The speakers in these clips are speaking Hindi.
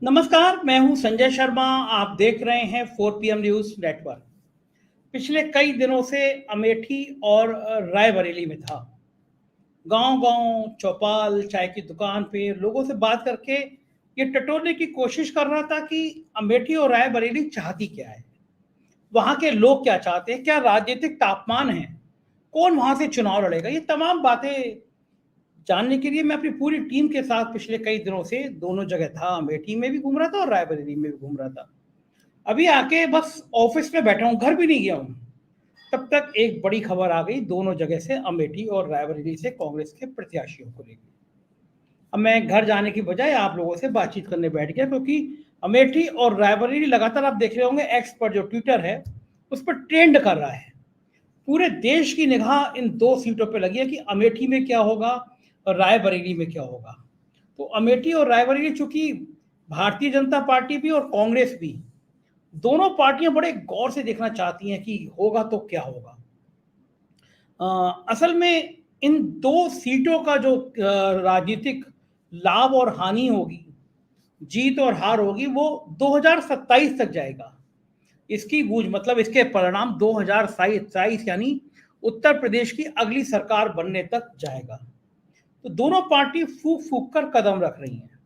नमस्कार, मैं हूं संजय शर्मा। आप देख रहे हैं 4 PM न्यूज नेटवर्क। पिछले कई दिनों से अमेठी और रायबरेली में था। गांव-गांव, चौपाल, चाय की दुकान पे लोगों से बात करके ये टटोलने की कोशिश कर रहा था कि अमेठी और रायबरेली चाहती क्या है, वहां के लोग क्या चाहते हैं, क्या राजनीतिक तापमान है, कौन वहां से चुनाव लड़ेगा। ये तमाम बातें जानने के लिए मैं अपनी पूरी टीम के साथ पिछले कई दिनों से दोनों जगह था। अमेठी में भी घूम रहा था और रायबरेली में भी घूम रहा था। अभी आके बस ऑफिस में बैठा हूँ, घर भी नहीं गया हूँ। तब तक एक बड़ी खबर आ गई दोनों जगह से, अमेठी और रायबरेली से कांग्रेस के प्रत्याशियों को लेकर। अब मैं घर जाने की बजाय आप लोगों से बातचीत करने बैठ गया, क्योंकि अमेठी और रायबरेली लगातार आप देख रहे होंगे एक्स पर जो ट्विटर है उस पर ट्रेंड कर रहा है। पूरे देश की निगाह इन दो सीटों पर लगी है कि अमेठी में क्या होगा और रायबरेली में क्या होगा। तो अमेठी और रायबरेली, चूंकि भारतीय जनता पार्टी भी और कांग्रेस भी, दोनों पार्टियां बड़े गौर से देखना चाहती हैं कि होगा तो क्या होगा। असल में इन दो सीटों का जो राजनीतिक लाभ और हानि होगी, जीत और हार होगी, वो 2027 तक जाएगा। इसकी गूंज मतलब इसके परिणाम 2027 यानी उत्तर प्रदेश की अगली सरकार बनने तक जाएगा। तो दोनों पार्टी फूक फूक कर कदम रख रही हैं।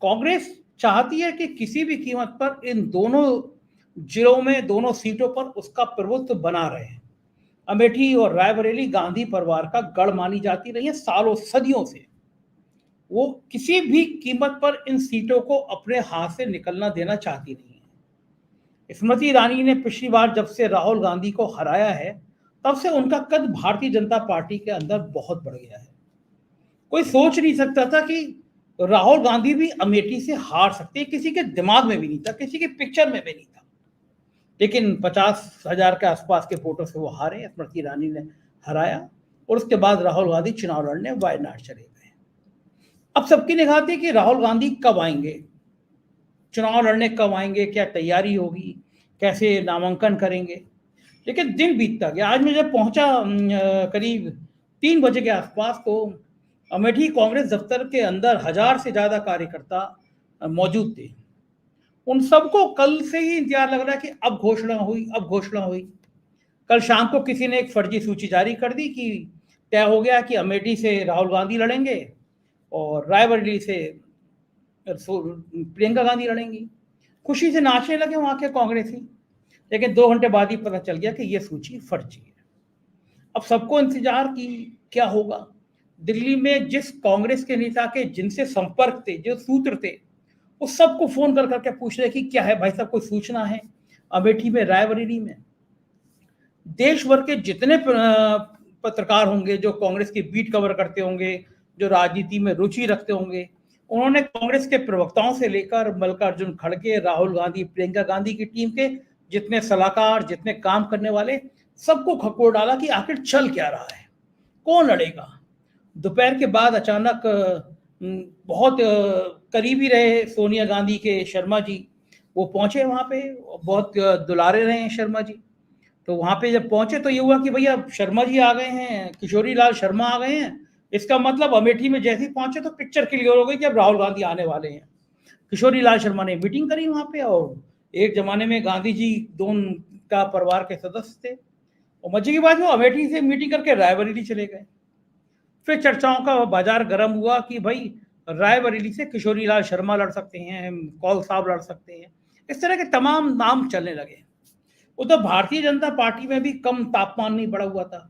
कांग्रेस चाहती है कि किसी भी कीमत पर इन दोनों जिलों में, दोनों सीटों पर उसका प्रभुत्व बना रहे। अमेठी और रायबरेली गांधी परिवार का गढ़ मानी जाती रही है सालों सदियों से। वो किसी भी कीमत पर इन सीटों को अपने हाथ से निकलना देना चाहती नहीं है। स्मृति ईरानी ने पिछली बार जब से राहुल गांधी को हराया है, तब से उनका कद भारतीय जनता पार्टी के अंदर बहुत बढ़ गया है। कोई सोच नहीं सकता था कि राहुल गांधी भी अमेठी से हार सकते हैं। किसी के दिमाग में भी नहीं था, किसी के पिक्चर में भी नहीं था। लेकिन 50,000 के आसपास के वोटों से वो हारे, स्मृति ईरानी ने हराया। और उसके बाद राहुल गांधी चुनाव लड़ने वायनाड चले गए। अब सबकी निगाह थी कि राहुल गांधी कब आएंगे, चुनाव लड़ने कब आएंगे, क्या तैयारी होगी, कैसे नामांकन करेंगे। लेकिन दिन बीतता गया। आज मैं जब पहुंचा करीब 3 बजे के आसपास, तो अमेठी कांग्रेस दफ्तर के अंदर 1,000 से ज्यादा कार्यकर्ता मौजूद थे। उन सबको कल से ही इंतजार लग रहा है कि अब घोषणा हुई, अब घोषणा हुई। कल शाम को किसी ने एक फर्जी सूची जारी कर दी कि तय हो गया कि अमेठी से राहुल गांधी लड़ेंगे और रायबरेली से प्रियंका गांधी लड़ेंगी। खुशी से नाचने लगे वहां के कांग्रेसी। लेकिन 2 घंटे बाद ही पता चल गया कि यह सूची फर्जी है। अब सबको इंतजार की क्या होगा। दिल्ली में जिस कांग्रेस के नेता के जिनसे संपर्क थे, जो सूत्र थे, उस सबको फोन कर करके पूछ रहे कि क्या है भाई साहब, कोई सूचना है अमेठी में, रायबरेली में। देश भर के जितने पत्रकार होंगे जो कांग्रेस की बीट कवर करते होंगे, जो राजनीति में रुचि रखते होंगे, उन्होंने कांग्रेस के प्रवक्ताओं से लेकर मल्लिकार्जुन खड़गे, राहुल गांधी, प्रियंका गांधी की टीम के जितने सलाहकार, जितने काम करने वाले, सबको खकोर डाला कि आखिर चल क्या रहा है, कौन लड़ेगा। दोपहर के बाद अचानक बहुत करीबी रहे सोनिया गांधी के शर्मा जी, वो पहुंचे वहां पे। बहुत दुलारे रहे हैं शर्मा जी। तो वहां पे जब पहुंचे तो ये हुआ कि भैया शर्मा जी आ गए हैं, किशोरी लाल शर्मा आ गए हैं। इसका मतलब अमेठी में जैसे ही पहुंचे तो पिक्चर क्लियर हो गई कि अब राहुल गांधी आने वाले हैं। किशोरी लाल शर्मा ने मीटिंग करी वहां पे, और एक जमाने में गांधी जी दोनों का परिवार के सदस्य थे। और मजे की बात, वो अमेठी से मीटिंग करके रायबरेली चले गए। फिर चर्चाओं का बाजार गर्म हुआ कि भाई रायबरेली से किशोरी लाल शर्मा लड़ सकते हैं, कौल साहब लड़ सकते हैं। इस तरह के तमाम नाम चलने लगे। उधर भारतीय जनता पार्टी में भी कम तापमान नहीं बढ़ा हुआ था।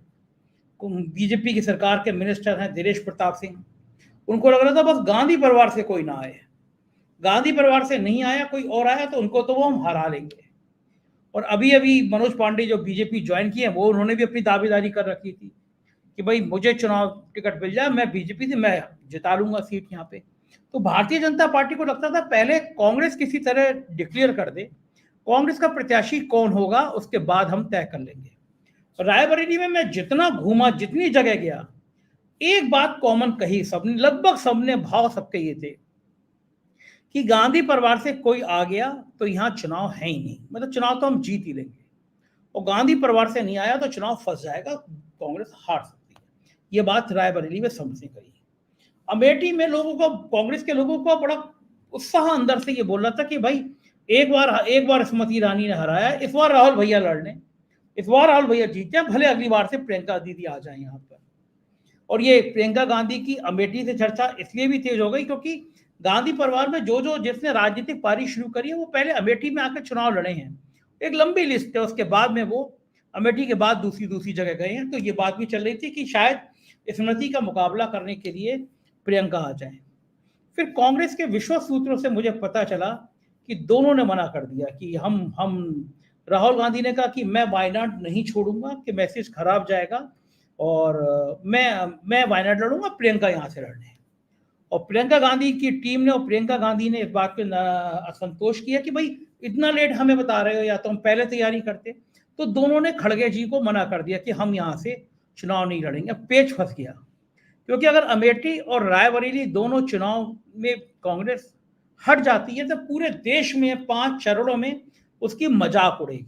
बीजेपी की सरकार के मिनिस्टर हैं दिनेश प्रताप सिंह, उनको लग रहा था बस गांधी परिवार से कोई ना आए। गांधी परिवार से नहीं आया, कोई और आया तो उनको तो वो हम हरा लेंगे। और अभी अभी मनोज पांडे जो बीजेपी ज्वाइन किए, वो उन्होंने भी अपनी दावेदारी कर रखी थी कि भाई मुझे चुनाव टिकट मिल जाए, मैं बीजेपी से मैं जिता लूंगा सीट यहाँ पे। तो भारतीय जनता पार्टी को लगता था पहले कांग्रेस किसी तरह डिक्लेयर कर दे, कांग्रेस का प्रत्याशी कौन होगा उसके बाद हम तय कर लेंगे। रायबरेली में मैं जितना घूमा, जितनी जगह गया, एक बात कॉमन कही सबने, लगभग सबने भाव सबके ये थे कि गांधी परिवार से कोई आ गया तो यहाँ चुनाव है ही नहीं, मतलब चुनाव तो हम जीत ही लेंगे। और गांधी परिवार से नहीं आया तो चुनाव फंस जाएगा, कांग्रेस हार सकती है। ये बात रायबरेली में समझने गई। अमेठी में लोगों को, कांग्रेस के लोगों को बड़ा उत्साह अंदर से ये बोल रहा था कि भाई एक बार स्मृति ईरानी ने हराया, इस बार राहुल भैया लड़ने, इस बार राहुल भैया जीते, भले अगली बार से प्रियंका दीदी आ जाए यहाँ पर। और ये प्रियंका गांधी की अमेठी से चर्चा इसलिए भी तेज हो गई क्योंकि गांधी परिवार में जो जिसने राजनीतिक पारी शुरू करी है वो पहले अमेठी में आकर चुनाव लड़े हैं। एक लंबी लिस्ट है, उसके बाद में वो अमेठी के बाद दूसरी जगह गए हैं। तो ये बात भी चल रही थी कि शायद स्मृति का मुकाबला करने के लिए प्रियंका आ जाए। फिर कांग्रेस के विश्वस्त सूत्रों से मुझे पता चला कि दोनों ने मना कर दिया कि हम राहुल गांधी ने कहा कि मैं वायनाड नहीं छोड़ूंगा, कि मैसेज खराब जाएगा और मैं वायनाड लड़ूंगा, प्रियंका यहाँ से लड़ने। और प्रियंका गांधी की टीम ने और प्रियंका गांधी ने इस बात पे असंतोष किया कि भाई इतना लेट हमें बता रहे हो, या तो हम पहले तैयारी करते। तो दोनों ने खड़गे जी को मना कर दिया कि हम यहाँ से चुनाव नहीं लड़ेंगे। पेच फंस गया, क्योंकि अगर अमेठी और रायबरेली दोनों चुनाव में कांग्रेस हट जाती है तो पूरे देश में 5 चरणों में उसकी मजाक उड़ेगी।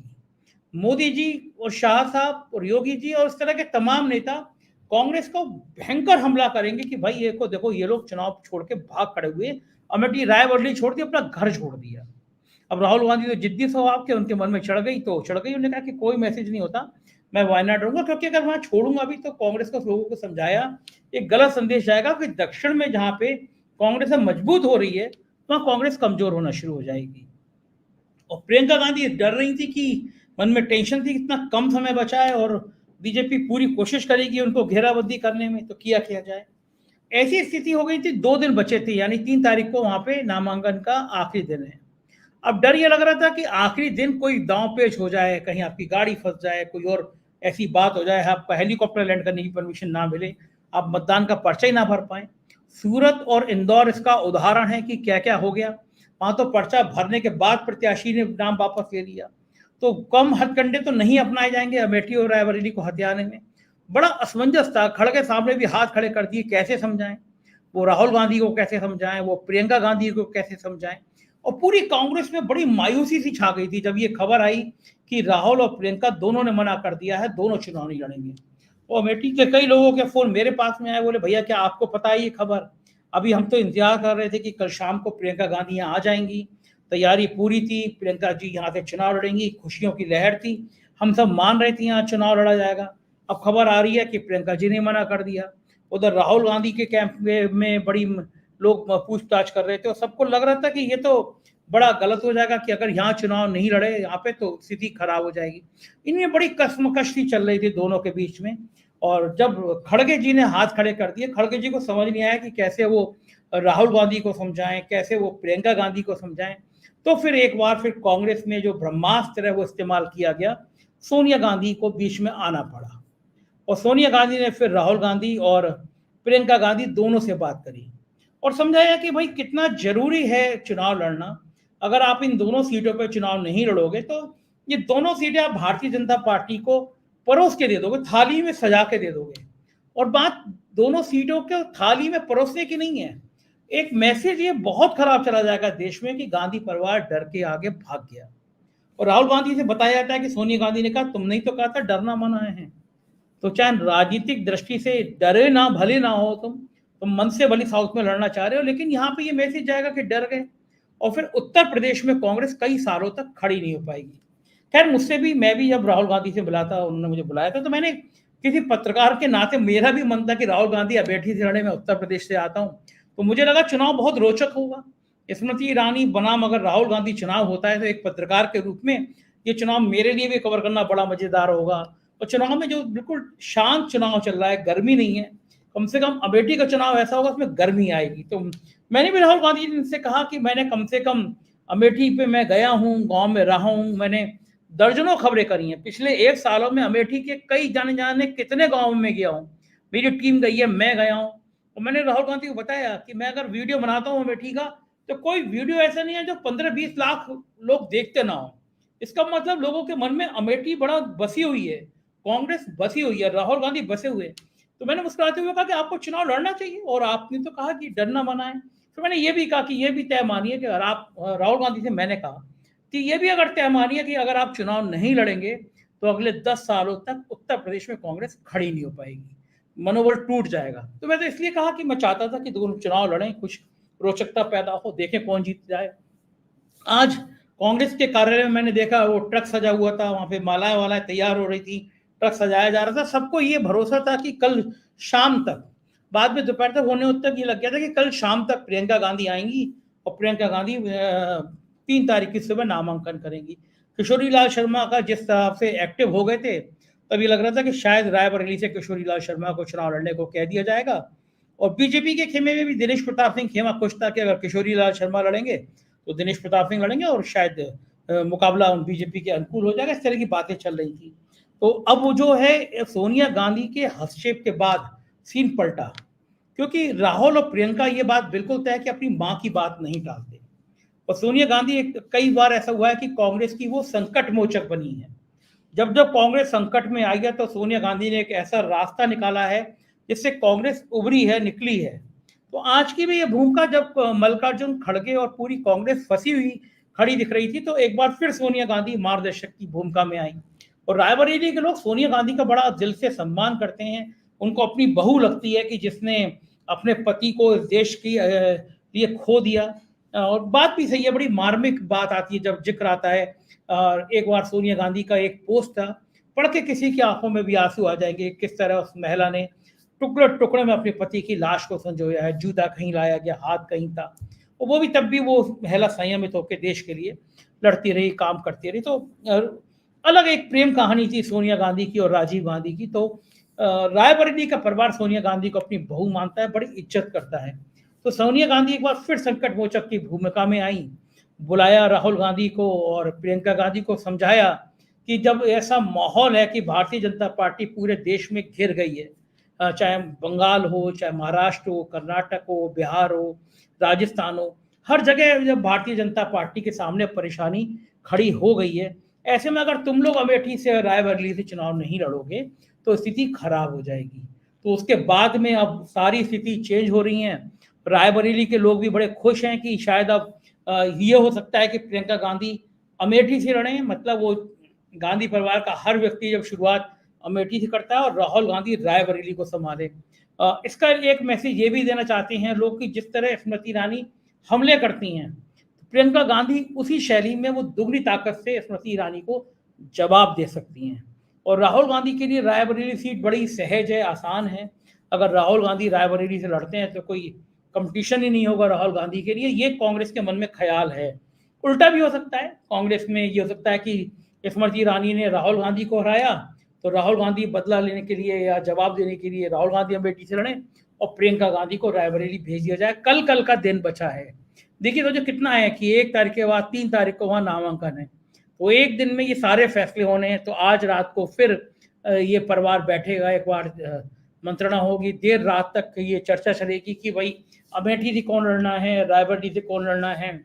मोदी जी और शाह साहब और योगी जी और इस तरह के तमाम नेता कांग्रेस को भयंकर हमला करेंगे कि भाई ये को देखो, ये लोग चुनाव छोड़ के भाग खड़े हुए, अमेठी रायबरेली छोड़ दी, अपना घर छोड़ दिया। अब राहुल गांधी तो जिद्दी स्वभाव के, उनके मन में चढ़ गई तो चढ़ गई। उन्होंने कहा कि कोई मैसेज नहीं होता, मैं वायनाड रहूंगा, क्योंकि अगर वहां छोड़ूंगा अभी तो कांग्रेस को लोगों को समझाया, एक गलत संदेश जाएगा कि दक्षिण में जहां पे कांग्रेस मजबूत हो रही है वहां कांग्रेस कमजोर होना शुरू हो जाएगी। और प्रियंका गांधी डर रही थी कि मन में टेंशन थी, इतना कम समय बचा है और बीजेपी पूरी कोशिश करेगी उनको घेराबंदी करने में, तो किया जाए। ऐसी स्थिति हो गई थी, 2 दिन बचे थे, यानी 3 तारीख को वहां पे नामांकन का आखिरी दिन है। अब डर ये लग रहा था कि आखिरी दिन कोई दांव पेच हो जाए, कहीं आपकी गाड़ी फंस जाए, कोई और ऐसी बात हो जाए, आपको हेलीकॉप्टर लैंड करने की परमिशन ना मिले, आप मतदान का पर्चा ही ना भर पाए। सूरत और इंदौर इसका उदाहरण है कि क्या क्या हो गया। वहां तो पर्चा भरने के बाद प्रत्याशी ने नाम वापस ले लिया। तो कम हथकंडे तो नहीं अपनाए जाएंगे अमेठी और रायबरेली को हथियाने में। बड़ा असमंजस था, खड़गे सामने भी हाथ खड़े कर दिए, कैसे समझाएं, वो राहुल गांधी को कैसे समझाएं, वो प्रियंका गांधी को कैसे समझाएं। और पूरी कांग्रेस में बड़ी मायूसी सी छा गई थी जब ये खबर आई कि राहुल और प्रियंका दोनों ने मना कर दिया है, दोनों चुनाव नहीं लड़ेंगे। और अमेठी के कई लोगों के फोन मेरे पास में आए, बोले भैया क्या आपको पता है ये खबर? अभी हम तो इंतजार कर रहे थे कि कल शाम को प्रियंका गांधी यहाँ आ जाएंगी, तैयारी पूरी थी, प्रियंका जी यहाँ से चुनाव लड़ेंगी, खुशियों की लहर थी, हम सब मान रहे थे यहाँ चुनाव लड़ा जाएगा। अब खबर आ रही है कि प्रियंका जी ने मना कर दिया। उधर राहुल गांधी के कैंप में बड़ी लोग पूछताछ कर रहे थे और सबको लग रहा था कि ये तो बड़ा गलत हो जाएगा कि अगर यहाँ चुनाव नहीं लड़े यहाँ पे तो स्थिति खराब हो जाएगी। इनमें बड़ी कसमकशी चल रही थी दोनों के बीच में। और जब खड़गे जी ने हाथ खड़े कर दिए, खड़गे जी को समझ नहीं आया कि कैसे वो राहुल गांधी को समझाएं, कैसे वो प्रियंका गांधी को समझाएं। तो फिर एक बार फिर कांग्रेस में जो ब्रह्मास्त्र है वो इस्तेमाल किया गया, सोनिया गांधी को बीच में आना पड़ा। और सोनिया गांधी ने फिर राहुल गांधी और प्रियंका गांधी दोनों से बात करी और समझाया कि भाई कितना जरूरी है चुनाव लड़ना। अगर आप इन दोनों सीटों पर चुनाव नहीं लड़ोगे तो ये दोनों सीटें आप भारतीय जनता पार्टी को परोस के दे दोगे, थाली में सजा के दे दोगे। और बात दोनों सीटों के थाली में परोसने की नहीं है, एक मैसेज ये बहुत खराब चला जाएगा देश में कि गांधी परिवार डर के आगे भाग गया। और राहुल गांधी से बताया जाता है कि सोनिया गांधी ने कहा तुमने ही तो कहा था डरना मना है। तो चाहे राजनीतिक दृष्टि से डरे ना भले ना हो, तुम मन से भले साउथ में लड़ना चाह रहे हो, लेकिन यहाँ पे ये मैसेज जाएगा कि डर गए। और फिर उत्तर प्रदेश में कांग्रेस कई सालों तक खड़ी नहीं हो पाएगी। खैर मुझसे भी, मैं भी जब राहुल गांधी से मिला था, उन्होंने मुझे बुलाया था, तो मैंने किसी पत्रकार के नाते मेरा भी मन था कि राहुल गांधी अमेठी से लड़े, मैं उत्तर प्रदेश से आता हूँ, तो मुझे लगा चुनाव बहुत रोचक होगा। स्मृति ईरानी बनाम अगर राहुल गांधी चुनाव होता है तो एक पत्रकार के रूप में ये चुनाव मेरे लिए भी कवर करना बड़ा मजेदार होगा। और चुनाव में जो बिल्कुल शांत चुनाव चल रहा है, गर्मी नहीं है, कम से कम अमेठी का चुनाव ऐसा होगा उसमें गर्मी आएगी। तो मैंने भी राहुल गांधी जी से कहा कि मैंने कम से कम अमेठी पे मैं गया हूँ, गांव में रहा हूँ, मैंने दर्जनों खबरें करी हैं पिछले 1 सालों में, अमेठी के कई जाने कितने गाँव में गया हूँ, मेरी टीम गई है, मैं गया हूँ। और मैंने राहुल गांधी को बताया कि मैं अगर वीडियो बनाता हूँ अमेठी का तो कोई वीडियो ऐसा नहीं है जो 15-20 लाख लोग देखते ना हो। इसका मतलब लोगों के मन में अमेठी बड़ा बसी हुई है, कांग्रेस बसी हुई है, राहुल गांधी बसे हुए। तो मैंने मुस्कुराते हुए कहा कि आपको चुनाव लड़ना चाहिए और आपने तो कहा कि डरना मना है। तो मैंने ये भी कहा कि ये भी तय मानिए कि अगर आप, राहुल गांधी से मैंने कहा कि ये भी अगर तय मानिए कि अगर आप चुनाव नहीं लड़ेंगे तो अगले 10 सालों तक उत्तर प्रदेश में कांग्रेस खड़ी नहीं हो पाएगी, मनोबल टूट जाएगा। तो मैं तो इसलिए कहा कि मैं चाहता था कि दोनों चुनाव लड़ें, कुछ रोचकता पैदा हो, देखें कौन जीत जाए। आज कांग्रेस के कार्यालय में मैंने देखा वो ट्रक सजा हुआ था, वहां पे मालाएं वालाएं तैयार हो रही थी, ट्रक सजाया जा रहा था। सबको ये भरोसा था कि कल शाम तक, बाद में दोपहर तक होने तक ये लग गया था कि कल शाम तक प्रियंका गांधी आएंगी और प्रियंका गांधी 3 तारीख की सुबह नामांकन करेंगी। किशोरी लाल शर्मा का जिस तरह से एक्टिव हो गए थे, तभी लग रहा था कि शायद रायबरेली से किशोरी लाल शर्मा को चुनाव लड़ने को कह दिया जाएगा। और बीजेपी के खेमे में भी दिनेश प्रताप सिंह खेमा खुश था कि अगर किशोरी लाल शर्मा लड़ेंगे तो दिनेश प्रताप सिंह लड़ेंगे और शायद मुकाबला बीजेपी के अनुकूल हो जाएगा। इस तरह की बातें चल रही थी। तो अब वो जो है सोनिया गांधी के हस्तक्षेप के बाद सीन पलटा, क्योंकि राहुल और प्रियंका ये बात बिल्कुल तय है कि अपनी मां की बात नहीं टालते। और सोनिया गांधी कई बार ऐसा हुआ है कि कांग्रेस की वो संकट मोचक बनी है। जब जब कांग्रेस संकट में आई है तो सोनिया गांधी ने एक ऐसा रास्ता निकाला है जिससे कांग्रेस उभरी है, निकली है। तो आज की भी ये भूमिका, जब मल्लिकार्जुन खड़गे और पूरी कांग्रेस फंसी हुई खड़ी दिख रही थी, तो एक बार फिर सोनिया गांधी मार्गदर्शक की भूमिका में आई। और रायबरेली के लोग सोनिया गांधी का बड़ा दिल से सम्मान करते हैं। उनको अपनी बहू लगती है कि जिसने अपने पति को इस देश की लिए खो दिया। और बात भी सही है, बड़ी मार्मिक बात आती है जब जिक्र आता है। और एक बार सोनिया गांधी का एक पोस्ट था, पढ़ के किसी की आंखों में भी आंसू आ जाएंगे, किस तरह उस महिला ने टुकड़े टुकड़े में अपने पति की लाश को संजोया है। जूता कहीं लाया गया, हाथ कहीं था, और वो भी तब भी वो महिला संयमित होकर देश के लिए लड़ती रही, काम करती रही। तो अलग एक प्रेम कहानी थी सोनिया गांधी की और राजीव गांधी की। तो रायबरेली का परिवार सोनिया गांधी को अपनी बहू मानता है, बड़ी इज्जत करता है। तो सोनिया गांधी एक बार फिर संकट मोचक की भूमिका में आई, बुलाया राहुल गांधी को और प्रियंका गांधी को, समझाया कि जब ऐसा माहौल है कि भारतीय जनता पार्टी पूरे देश में घिर गई है, चाहे बंगाल हो, चाहे महाराष्ट्र हो, कर्नाटक हो, बिहार हो, राजस्थान हो, हर जगह जब भारतीय जनता पार्टी के सामने परेशानी खड़ी हो गई है, ऐसे में अगर तुम लोग अमेठी से, रायबरेली से चुनाव नहीं लड़ोगे तो स्थिति खराब हो जाएगी। तो उसके बाद में अब सारी स्थिति चेंज हो रही है। रायबरेली के लोग भी बड़े खुश हैं कि शायद अब ये हो सकता है कि प्रियंका गांधी अमेठी से लड़ें। मतलब वो गांधी परिवार का हर व्यक्ति जब शुरुआत अमेठी से करता है और राहुल गांधी रायबरेली को संभाले। इसका एक मैसेज ये भी देना चाहते हैं लोग कि जिस तरह स्मृति ईरानी हमले करती हैं, प्रियंका गांधी उसी शैली में वो दुगनी ताकत से स्मृति ईरानी को जवाब दे सकती हैं। और राहुल गांधी के लिए रायबरेली सीट बड़ी सहज है, आसान है। अगर राहुल गांधी रायबरेली से लड़ते हैं तो कोई कंपटीशन ही नहीं होगा राहुल गांधी के लिए, ये कांग्रेस के मन में ख्याल है। उल्टा भी हो सकता है, कांग्रेस में ये हो सकता है कि स्मृति ईरानी ने राहुल गांधी को हराया तो राहुल गांधी बदला लेने के लिए या जवाब देने के लिए राहुल गांधी अमेठी से लड़े और प्रियंका गांधी को रायबरेली भेज दिया जाए। कल का दिन बचा है। देखिए तो जो कितना है कि 1 तारीख के बाद 3 तारीख को वहां नामांकन है, तो एक दिन में ये सारे फैसले होने हैं। तो आज रात को फिर ये परिवार बैठेगा, एक बार मंत्रणा होगी, देर रात तक ये चर्चा चलेगी कि भाई अमेठी से कौन लड़ना है, रायबरेली से कौन लड़ना है,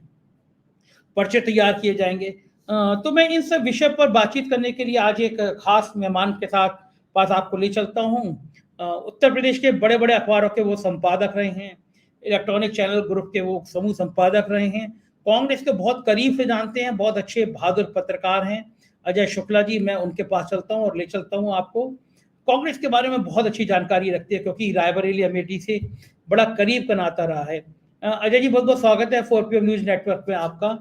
पर्चे तैयार किए जाएंगे। तो मैं इन सब विषय पर बातचीत करने के लिए आज एक खास मेहमान के साथ पास आपको ले चलता हूँ। उत्तर प्रदेश के बड़े बड़े अखबारों के वो संपादक रहे हैं, इलेक्ट्रॉनिक चैनल ग्रुप के वो समूह संपादक रहे हैं, कांग्रेस के बहुत करीब से जानते हैं, बहुत अच्छे बहादुर पत्रकार हैं अजय शुक्ला जी। मैं उनके पास चलता हूँ और ले चलता हूँ आपको। कांग्रेस के बारे में बहुत अच्छी जानकारी रखती है क्योंकि रायबरेली अमेठी से बड़ा करीब का नाता रहा है। अजय जी बहुत बहुत स्वागत है 4PM न्यूज नेटवर्क में आपका।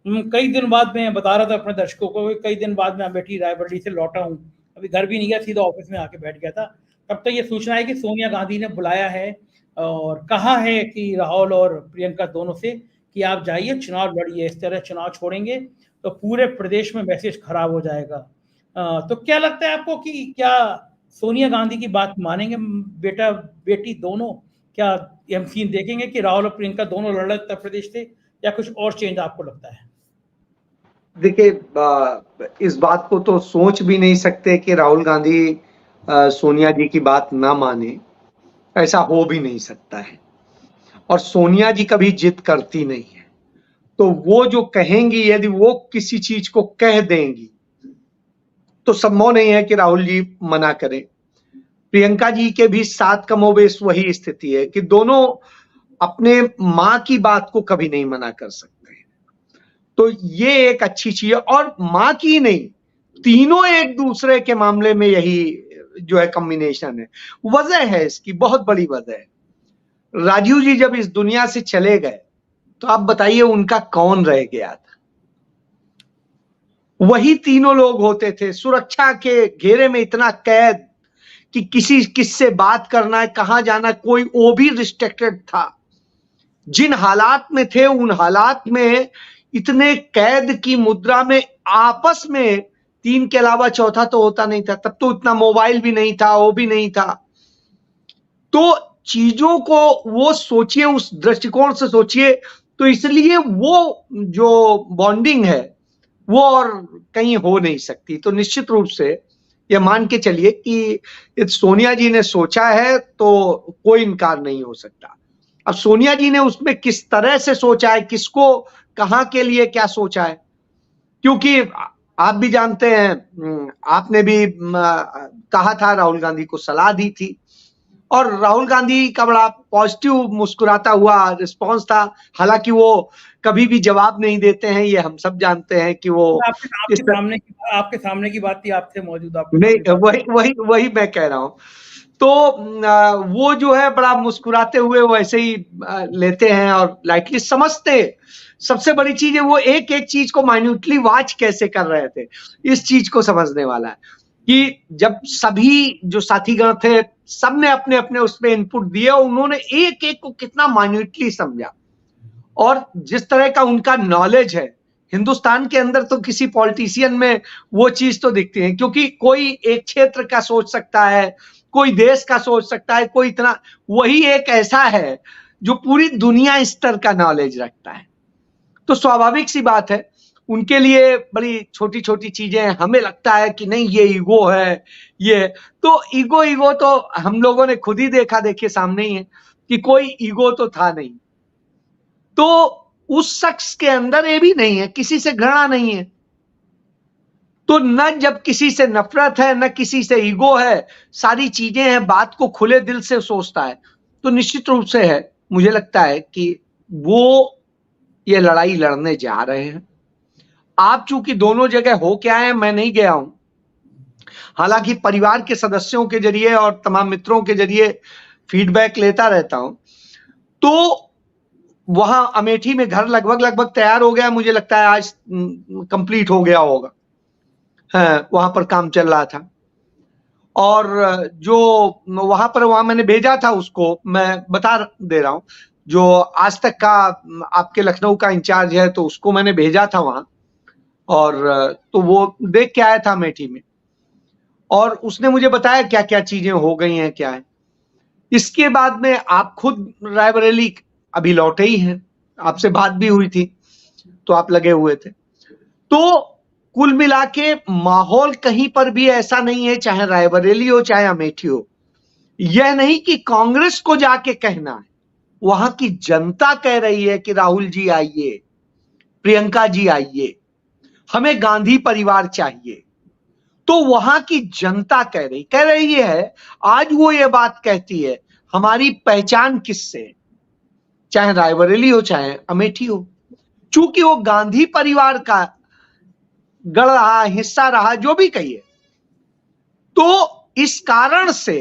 कई दिन बाद मैं बता रहा था अपने दर्शकों को, कई दिन बाद मैं अमेठी रायबरेली से लौटा हूँ, अभी घर भी नहीं गया, सीधा ऑफिस में आके बैठ गया था। तब तक ये सूचना है कि सोनिया गांधी ने बुलाया है और कहा है कि राहुल और प्रियंका दोनों से कि आप जाइए चुनाव लड़िए, इस तरह चुनाव छोड़ेंगे तो पूरे प्रदेश में मैसेज खराब हो जाएगा। तो क्या लगता है आपको कि क्या सोनिया गांधी की बात मानेंगे बेटा बेटी दोनों? क्या हम सीन देखेंगे कि राहुल और प्रियंका दोनों लड़ उत्तर प्रदेश से, या कुछ और चेंज आपको लगता है? देखिए, इस बात को तो सोच भी नहीं सकते कि राहुल गांधी सोनिया जी की बात ना माने, ऐसा हो भी नहीं सकता है। और सोनिया जी कभी जिद करती नहीं है, तो वो जो कहेंगी, यदि वो किसी चीज को कह देंगी तो संभव नहीं है कि राहुल जी मना करें। प्रियंका जी के भी साथ कमोबेश वही स्थिति है कि दोनों अपने मां की बात को कभी नहीं मना कर सकते। तो ये एक अच्छी चीज है, और मां की नहीं, तीनों एक दूसरे के मामले में यही जो है कॉम्बिनेशन है। वजह है इसकी, बहुत बड़ी वजह है। राजीव जी जब इस दुनिया से चले गए तो आप बताइए उनका कौन रह गया था? वही तीनों लोग होते थे, सुरक्षा के घेरे में इतना कैद कि किससे बात करना है, कहां जाना है, कोई वो भी रिस्ट्रिक्टेड था। जिन हालात में थे उन हालात में इतने कैद की मुद्रा में आपस में तीन के अलावा चौथा तो होता नहीं था। तब तो इतना मोबाइल भी नहीं था, वो भी नहीं था। तो चीजों को वो सोचिए, उस दृष्टिकोण से सोचिए, तो इसलिए वो जो बॉन्डिंग है वो और कहीं हो नहीं सकती। तो निश्चित रूप से ये मान के चलिए कि सोनिया जी ने सोचा है तो कोई इनकार नहीं हो सकता। अब सोनिया जी ने उसमें किस तरह से सोचा है, किसको कहां के लिए क्या सोचा है, क्योंकि आप भी जानते हैं, आपने भी कहा था, राहुल गांधी को सलाह दी थी और राहुल गांधी का बड़ा पॉजिटिव मुस्कुराता हुआ रिस्पांस था। हालांकि वो कभी भी जवाब नहीं देते हैं, ये हम सब जानते हैं कि वो आपके सामने की बात थी, आपसे मौजूद नहीं, वही मैं कह रहा हूं। तो वो जो है बड़ा मुस्कुराते हुए वैसे ही लेते हैं और लाइटली समझते। सबसे बड़ी चीज है वो एक एक चीज को माइन्यूटली वॉच कैसे कर रहे थे, इस चीज को समझने वाला है कि जब सभी जो साथीगण थे सबने अपने अपने उसमें इनपुट दिए और उन्होंने एक एक को कितना माइन्यूटली समझा। और जिस तरह का उनका नॉलेज है, हिंदुस्तान के अंदर तो किसी पॉलिटिशियन में वो चीज तो दिखती है, क्योंकि कोई एक क्षेत्र का सोच सकता है, कोई देश का सोच सकता है, कोई इतना, वही एक ऐसा है जो पूरी दुनिया स्तर का नॉलेज रखता है। तो स्वाभाविक सी बात है उनके लिए बड़ी छोटी छोटी चीजें हमें लगता है कि नहीं ये ईगो है, ये तो ईगो तो हम लोगों ने खुद ही देखा, देखिए सामने ही है कि कोई ईगो तो था नहीं। तो उस शख्स के अंदर ये भी नहीं है, किसी से घृणा नहीं है। तो न जब किसी से नफरत है, न किसी से ईगो है, सारी चीजें हैं, बात को खुले दिल से सोचता है। तो निश्चित रूप से है, मुझे लगता है कि वो ये लड़ाई लड़ने जा रहे हैं। आप चूंकि दोनों जगह हो क्या है, मैं नहीं गया हूं, हालांकि परिवार के सदस्यों के जरिए और तमाम मित्रों के जरिए फीडबैक लेता रहता हूं। तो वहां अमेठी में घर लगभग तैयार हो गया, मुझे लगता है आज कंप्लीट हो गया होगा। हाँ, वहां पर काम चल रहा था और जो वहां मैंने भेजा था उसको, मैं बता दे रहा हूं, जो आज तक का आपके लखनऊ का इंचार्ज है तो उसको मैंने भेजा था वहां, और तो वो देख के आया था अमेठी में और उसने मुझे बताया क्या क्या चीजें हो गई हैं, क्या है। इसके बाद में आप खुद रायबरेली अभी लौटे ही हैं, आपसे बात भी हुई थी तो आप लगे हुए थे। तो कुल मिला के माहौल कहीं पर भी ऐसा नहीं है, चाहे रायबरेली हो चाहे अमेठी हो, यह नहीं कि कांग्रेस को जाके कहना है, वहां की जनता कह रही है कि राहुल जी आइए, प्रियंका जी आइए, हमें गांधी परिवार चाहिए। तो वहां की जनता कह रही है। आज वो ये बात कहती है हमारी पहचान किससे, चाहे रायबरेली हो चाहे अमेठी हो, चूंकि वो गांधी परिवार का गढ़ रहा, हिस्सा रहा, जो भी कहिए। तो इस कारण से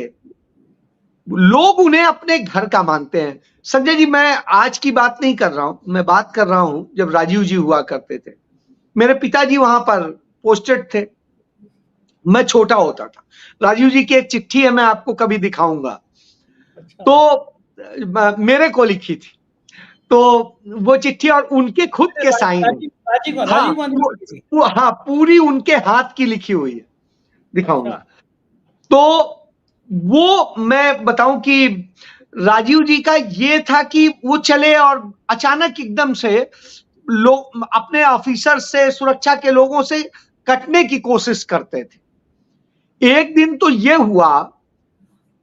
लोग उन्हें अपने घर का मानते हैं। संजय जी, मैं आज की बात नहीं कर रहा हूं, मैं बात कर रहा हूं जब राजीव जी हुआ करते थे। मेरे पिताजी वहां पर पोस्टेड थे, मैं छोटा होता था। राजीव जी की एक चिट्ठी है, मैं आपको कभी दिखाऊंगा। तो मेरे को लिखी थी, तो वो चिट्ठी और उनके खुद के साइन है। हाँ, पूरी उनके हाथ की लिखी हुई है, दिखाऊंगा। तो वो मैं बताऊं कि राजीव जी का ये था कि वो चले और अचानक एकदम से लोग अपने ऑफिसर से, सुरक्षा के लोगों से कटने की कोशिश करते थे। एक दिन तो ये हुआ,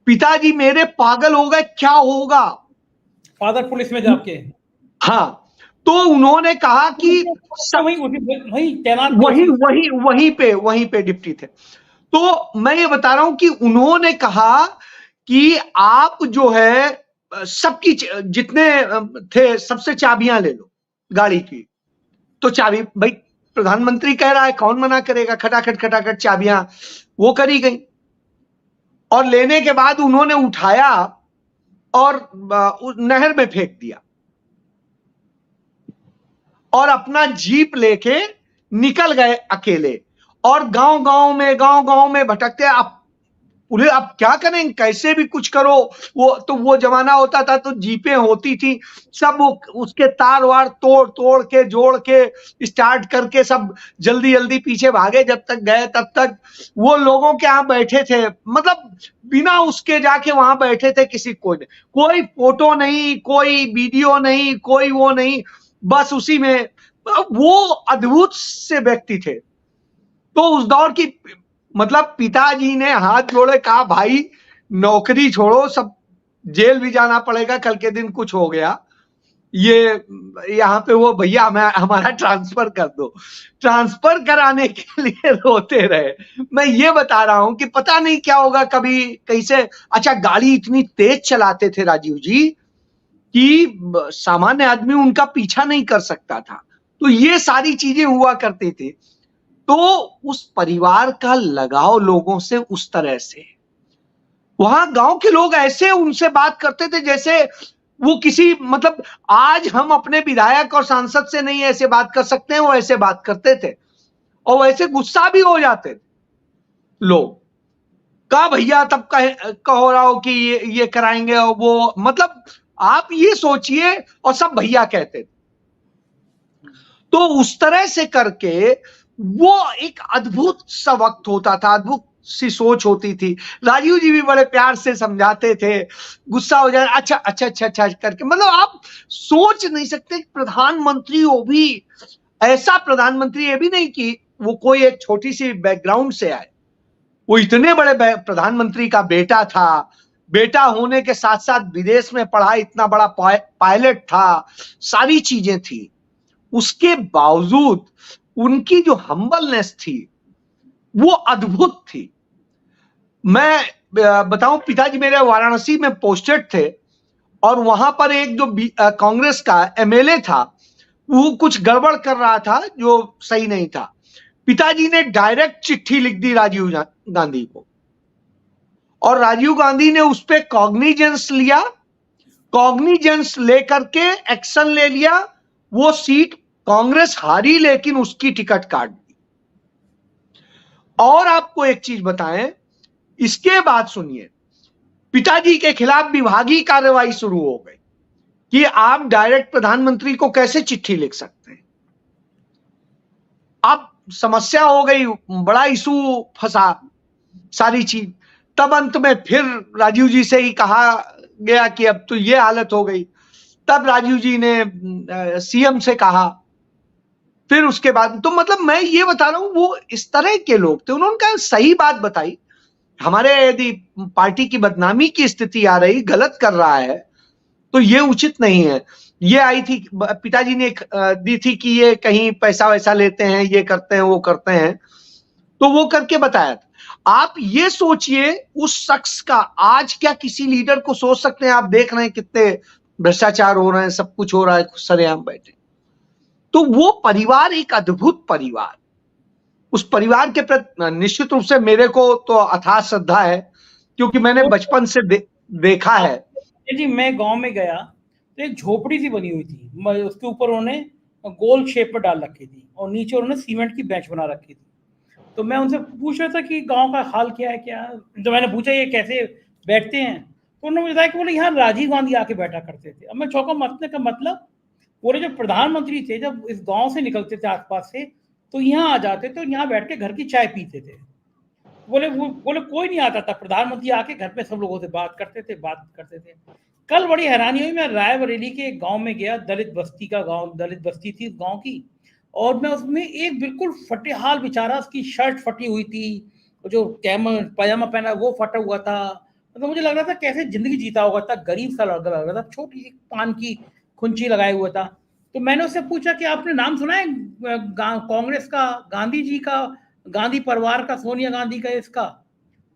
पिताजी मेरे पागल हो गए, क्या होगा, फादर पुलिस में जाके। हाँ, तो उन्होंने कहा कि वहीं पे डिप्टी थे। तो मैं ये बता रहा हूं कि उन्होंने कहा कि आप जो है सबकी जितने थे सबसे चाबियां ले लो गाड़ी की। तो चाबी, भाई प्रधानमंत्री कह रहा है, कौन मना करेगा, खटाखट चाबियां वो करी गई। और लेने के बाद उन्होंने उठाया और नहर में फेंक दिया और अपना जीप लेके निकल गए अकेले और गांव गांव में भटकते। अब उन्हें अब क्या करें, कैसे भी कुछ करो। वो जमाना होता था तो जीपें होती थी, सब वो उसके तार वार तोड़ तोड़ के जोड़ के स्टार्ट करके सब जल्दी जल्दी पीछे भागे। जब तक गए तब तक वो लोगों के यहाँ बैठे थे, मतलब बिना उसके जाके वहां बैठे थे। किसी कोई फोटो नहीं, कोई वीडियो नहीं, कोई वो नहीं, बस उसी में वो अद्भुत से व्यक्ति थे। तो उस दौर की, मतलब पिताजी ने हाथ जोड़े, कहा भाई नौकरी छोड़ो, सब जेल भी जाना पड़ेगा, कल के दिन कुछ हो गया, ये यहाँ पे वो भैया हमारा ट्रांसफर कर दो। ट्रांसफर कराने के लिए रोते रहे। मैं ये बता रहा हूं कि पता नहीं क्या होगा कभी कैसे। अच्छा, गाड़ी इतनी तेज चलाते थे राजीव जी कि सामान्य आदमी उनका पीछा नहीं कर सकता था। तो ये सारी चीजें हुआ करती थी। तो उस परिवार का लगाव लोगों से उस तरह से, वहां गांव के लोग ऐसे उनसे बात करते थे जैसे वो किसी, मतलब आज हम अपने विधायक और सांसद से नहीं ऐसे बात कर सकते हैं, वो ऐसे बात करते थे और वैसे गुस्सा भी हो जाते थे लोग। कहा भैया तब कहो रहा हो कि ये कराएंगे और वो, मतलब आप ये सोचिए, और सब भैया कहते थे। तो उस तरह से करके वो एक अद्भुत सा वक्त होता था, अद्भुत सी सोच होती थी। राजीव जी भी बड़े प्यार से समझाते थे, गुस्सा हो जाए अच्छा अच्छा अच्छा अच्छा करके, मतलब आप सोच नहीं सकते प्रधानमंत्री, वो भी ऐसा प्रधानमंत्री, ये भी नहीं कि वो कोई एक छोटी सी बैकग्राउंड से आए, वो इतने बड़े प्रधानमंत्री का बेटा था। बेटा होने के साथ साथ विदेश में पढ़ा, इतना बड़ा पायलट था, सारी चीजें थी। उसके बावजूद उनकी जो हम्बलनेस थी वो अद्भुत थी। मैं बताऊं, पिताजी मेरे वाराणसी में पोस्टेड थे और वहां पर एक जो कांग्रेस का एमएलए था, वो कुछ गड़बड़ कर रहा था जो सही नहीं था। पिताजी ने डायरेक्ट चिट्ठी लिख दी राजीव गांधी को और राजीव गांधी ने उस पर कॉग्निजेंस लिया। कॉग्निजेंस लेकर के एक्शन ले लिया। वो सीट कांग्रेस हारी लेकिन उसकी टिकट काट दी। और आपको एक चीज बताएं, इसके बाद सुनिए, पिताजी के खिलाफ विभागीय कार्रवाई शुरू हो गई कि आप डायरेक्ट प्रधानमंत्री को कैसे चिट्ठी लिख सकते हैं। अब समस्या हो गई, बड़ा इशू फंसा सारी चीज। तब अंत में फिर राजीव जी से ही कहा गया कि अब तो ये हालत हो गई। तब राजीव जी ने सीएम से कहा, फिर उसके बाद तो, मतलब मैं ये बता रहा हूं वो इस तरह के लोग थे। उन्होंने कहा सही बात बताई, हमारे यदि पार्टी की बदनामी की स्थिति आ रही, गलत कर रहा है तो ये उचित नहीं है। ये आई थी, पिताजी ने दी थी कि ये कहीं पैसा वैसा लेते हैं, ये करते हैं वो करते हैं, तो वो करके बताया था। आप ये सोचिए उस शख्स का, आज क्या किसी लीडर को सोच सकते हैं? आप देख रहे हैं कितने भ्रष्टाचार हो रहे हैं, सब कुछ हो रहा है, सरेआम बैठे। तो वो परिवार एक अद्भुत परिवार, उस परिवार के प्रति निश्चित रूप से मेरे को तो अथाह श्रद्धा है, क्योंकि मैंने बचपन से देखा है। जी, मैं गांव में गया तो एक झोपड़ी सी बनी हुई थी, उसके ऊपर उन्होंने गोल शेप पर डाल रखी थी और नीचे उन्होंने सीमेंट की बेंच बना रखी थी। तो मैं उनसे पूछ रहा था कि गांव का हाल क्या है, क्या। जब मैंने पूछा ये कैसे बैठते हैं, तो उन्होंने बताया कि बोले यहाँ राजीव गांधी आके बैठा करते थे। अब मैं चौंका, मतलब का मतलब पूरे जो प्रधानमंत्री थे जब इस गांव से निकलते थे आसपास से, तो यहाँ आ जाते थे और यहाँ बैठ के घर की चाय पीते थे। बोले कोई नहीं आता था, प्रधानमंत्री आके घर पे सब लोगों से बात करते थे। कल बड़ी हैरानी हुई, मैं रायबरेली के एक गांव में गया, दलित बस्ती थी गांव की, और मैं उसमें एक बिल्कुल फटे हाल बेचारा, उसकी शर्ट फटी हुई थी, जो पैजामा पहना वो फटा हुआ था। तो मुझे लग रहा था कैसे जिंदगी जीता होगा, था गरीब सा लग रहा था, छोटी सी पान की खुंची लगाए हुआ था। तो मैंने उससे पूछा कि आपने नाम सुना है कांग्रेस का, गांधी जी का, गांधी परिवार का, सोनिया गांधी का, इसका?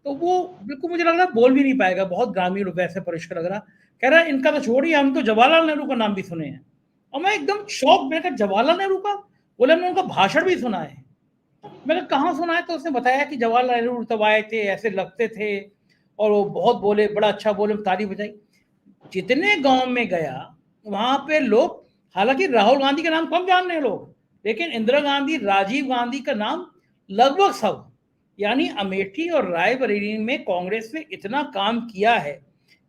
तो वो बिल्कुल मुझे लग रहा बोल भी नहीं पाएगा, बहुत ग्रामीण वैसे परिष्कार लग रहा। कह रहा इनका तो छोड़िए, हम तो जवाहरलाल नेहरू का नाम भी सुने हैं। और मैं एकदम शॉक, मैंने कहा जवाहरलाल नेहरू का? बोले हमने उनका भाषण भी सुना है। मैंने कहाँ सुना है? तो उसने बताया कि जवाहरलाल नेहरू तब आए थे, ऐसे लगते थे और वो बहुत बोले, बड़ा अच्छा बोले, तारीफ बजाई। जितने गांव में गया वहां पे लोग, हालांकि राहुल गांधी का नाम कम जान रहे हैं लोग, लेकिन इंदिरा गांधी, राजीव गांधी का नाम लगभग सब, यानी अमेठी और रायबरेली में कांग्रेस ने इतना काम किया है।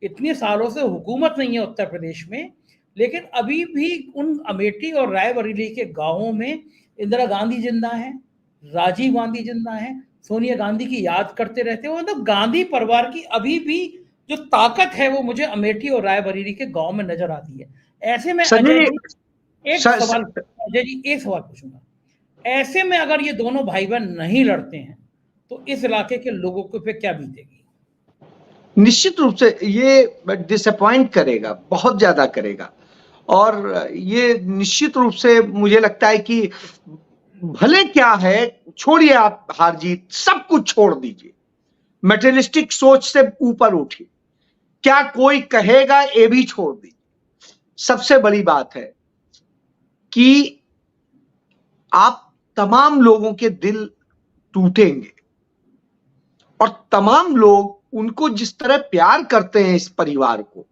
इतने सालों से हुकूमत नहीं है उत्तर प्रदेश में, लेकिन अभी भी उन अमेठी और रायबरेली के गांवों में इंदिरा गांधी जिंदा है, राजीव गांधी जिंदा है, सोनिया गांधी की याद करते रहते हो। मतलब गांधी परिवार की अभी भी जो ताकत है वो मुझे अमेठी और रायबरेली के गांव में नजर आती है। ऐसे में संजय अजय जी, जी एक सवाल, अजय जी एक सवाल पूछूंगा, ऐसे में अगर ये दोनों भाई बहन नहीं लड़ते हैं तो इस इलाके के लोगों को पे क्या बीतेगी? निश्चित रूप से ये डिसअपॉइंट करेगा, बहुत ज्यादा करेगा। और ये निश्चित रूप से मुझे लगता है कि भले क्या है, छोड़िए आप हार जीत, सब कुछ छोड़ दीजिए, मटेरियलिस्टिक सोच से ऊपर उठिए, क्या कोई कहेगा ये भी छोड़ दीजिए। सबसे बड़ी बात है कि आप तमाम लोगों के दिल टूटेंगे, और तमाम लोग उनको जिस तरह प्यार करते हैं इस परिवार को,